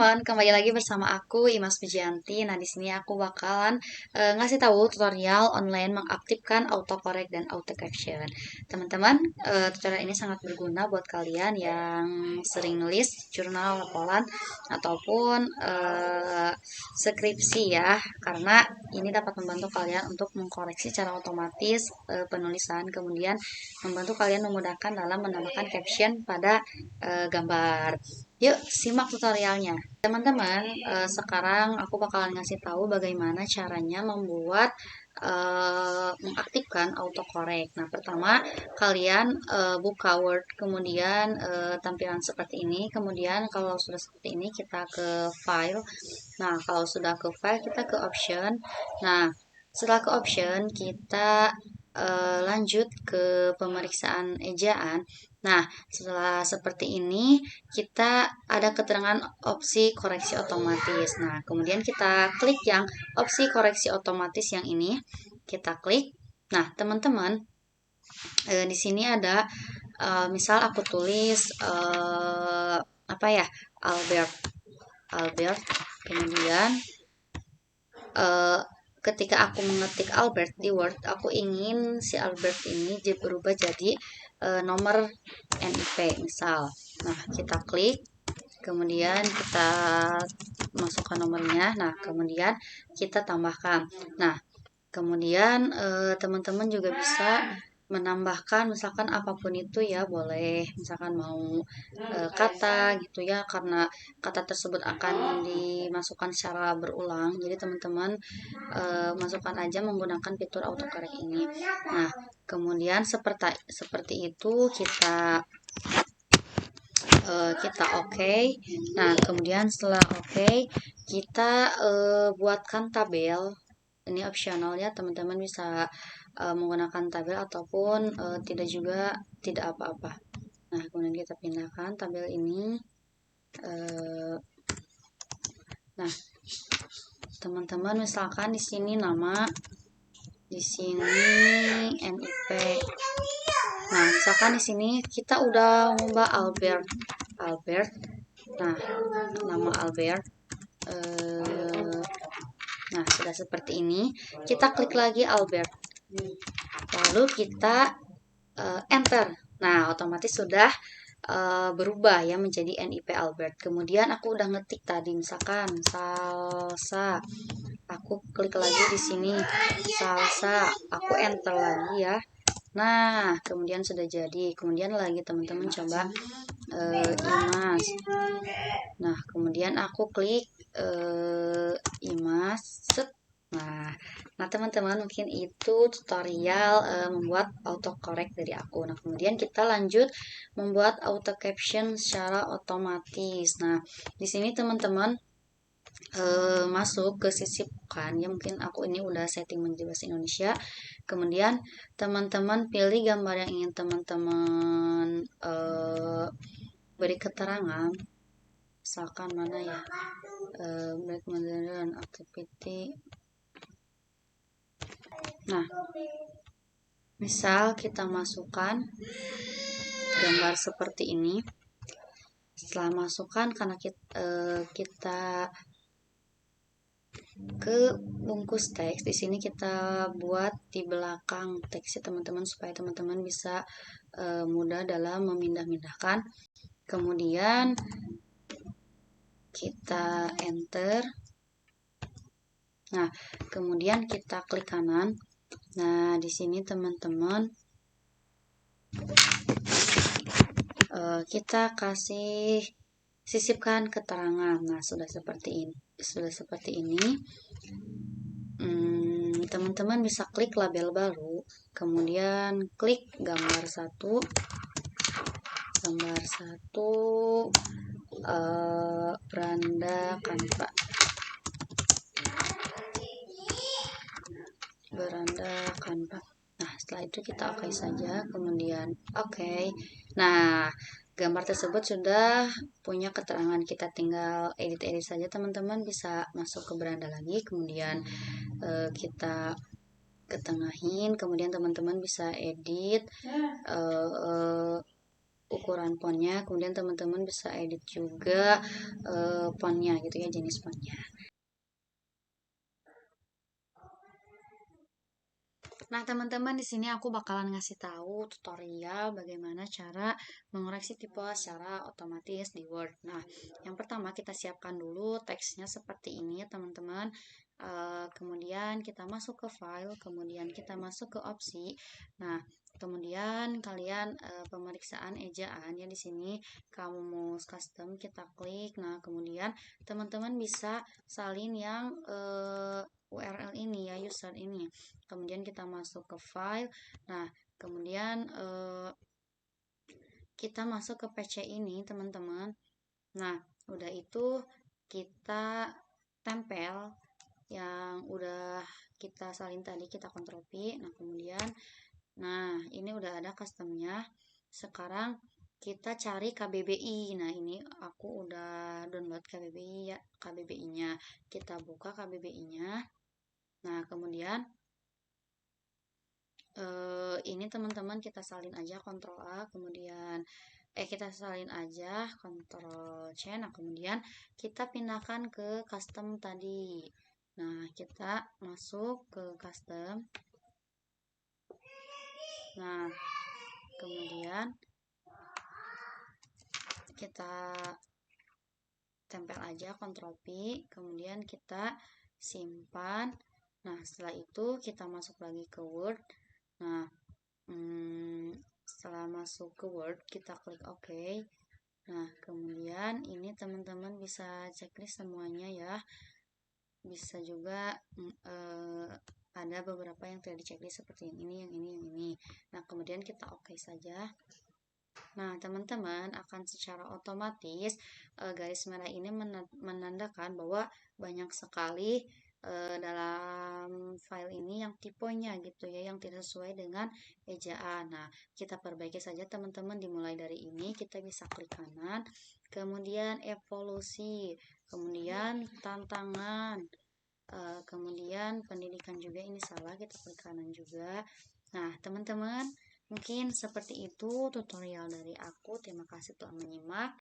teman-teman, kembali lagi bersama aku Imas Pujianti. Nah, di sini aku bakalan ngasih tahu tutorial online mengaktifkan autocorrect dan auto caption. Teman-teman, tutorial ini sangat berguna buat kalian yang sering nulis jurnal, laporan ataupun skripsi ya, karena ini dapat membantu kalian untuk mengkoreksi secara otomatis penulisan, kemudian membantu kalian memudahkan dalam menambahkan caption pada gambar. Yuk, simak tutorialnya. Teman-teman, sekarang aku bakalan ngasih tahu bagaimana caranya membuat mengaktifkan autocorrect. Nah, pertama kalian buka Word, kemudian tampilan seperti ini. Kemudian kalau sudah seperti ini kita ke file. Nah, kalau sudah ke file kita ke option. Nah, setelah ke option kita lanjut ke pemeriksaan ejaan. Nah, setelah seperti ini, kita ada keterangan opsi koreksi otomatis. Nah, kemudian kita klik yang opsi koreksi otomatis yang ini. Kita klik. Nah, teman-teman, di sini ada, misal aku tulis apa ya, Albert, Albert. Kemudian ketika aku mengetik Albert di Word, aku ingin si Albert ini berubah jadi nomor NIP misal. Nah, kita klik, kemudian kita masukkan nomornya. Nah, kemudian kita tambahkan. Nah, kemudian teman-teman juga bisa menambahkan misalkan apapun itu ya, boleh misalkan mau kata gitu ya, karena kata tersebut akan dimasukkan secara berulang, jadi teman-teman masukkan aja menggunakan fitur autocorrect ini. Nah, kemudian seperti itu kita oke. Nah, kemudian setelah oke, kita buatkan tabel. Ini opsional ya, teman-teman bisa menggunakan tabel ataupun tidak apa-apa. Nah, kemudian kita pindahkan tabel ini. Nah, teman-teman misalkan di sini nama, di sini NIP. Nah, misalkan di sini kita udah ngubah Albert. Nah, nama Albert. Nah, sudah seperti ini. Kita klik lagi Albert. Lalu kita enter. Nah, otomatis sudah berubah ya menjadi NIP Albert. Kemudian aku udah ngetik tadi misalkan salsa. Aku klik lagi di sini salsa. Aku enter lagi ya. Nah, kemudian sudah jadi. Kemudian lagi teman-teman coba Imas. Nah, kemudian aku klik Imas. Nah, teman-teman, mungkin itu tutorial membuat autocorrect dari aku. Nah, kemudian kita lanjut membuat auto caption secara otomatis. Nah, di sini teman-teman masuk ke sisipkan ya, mungkin aku ini udah setting menjadi bahasa Indonesia. Kemudian teman-teman pilih gambar yang ingin teman-teman beri keterangan. Misalkan mana ya, black modern activity. Nah, misal kita masukkan gambar seperti ini. Setelah masukkan, karena kita ke bungkus teks, di sini kita buat di belakang teksnya teman-teman supaya teman-teman bisa mudah dalam memindah-mindahkan. Kemudian kita enter. Nah, kemudian kita klik kanan. Nah, di sini teman-teman kita kasih sisipkan keterangan. Nah, sudah seperti ini. Teman-teman bisa klik label baru, kemudian klik gambar satu, beranda Canva. Nah, setelah itu kita oke saja, kemudian oke. Nah, gambar tersebut sudah punya keterangan, kita tinggal edit saja. Teman-teman bisa masuk ke beranda lagi, kemudian kita ketengahin, kemudian teman-teman bisa edit ukuran fontnya, kemudian teman-teman bisa edit juga fontnya gitu ya, jenis fontnya. Nah, teman-teman, di sini aku bakalan ngasih tahu tutorial bagaimana cara mengoreksi tipe secara otomatis di Word. Nah, yang pertama kita siapkan dulu teksnya seperti ini ya, teman-teman. Kemudian kita masuk ke file, kemudian kita masuk ke opsi. Nah, kemudian kalian pemeriksaan ejaan ya, di sini kamu mau custom, kita klik. Nah, kemudian teman-teman bisa salin yang URL ini ya, user ini. Kemudian kita masuk ke file. Nah, kemudian kita masuk ke PC ini, teman-teman. Nah, udah itu kita tempel yang udah kita salin tadi, kita Ctrl V. Nah, kemudian ini udah ada customnya. Sekarang kita cari KBBI. Nah, ini aku udah download KBBI ya, KBBI-nya. Kita buka KBBI-nya. Nah, kemudian ini teman-teman kita salin aja Ctrl A, kemudian kita salin aja Ctrl C. Nah, kemudian kita pindahkan ke custom tadi. Nah, kita masuk ke custom. Nah, kemudian kita tempel aja Ctrl V, kemudian kita simpan. Nah, setelah itu kita masuk lagi ke Word. Nah, setelah masuk ke Word, kita klik OK. Nah, kemudian ini teman-teman bisa checklist semuanya ya. Bisa juga ada beberapa yang tidak di checklist seperti yang ini, yang ini, yang ini. Nah, kemudian kita OK saja. Nah, teman-teman akan secara otomatis garis merah ini menandakan bahwa banyak sekali dalam file ini yang tipenya gitu ya, yang tidak sesuai dengan ejaan. Nah, kita perbaiki saja teman-teman, dimulai dari ini, kita bisa klik kanan, kemudian evolusi, kemudian tantangan, kemudian pendidikan juga ini salah, kita klik kanan juga. Nah, teman-teman, mungkin seperti itu tutorial dari aku. Terima kasih telah menyimak.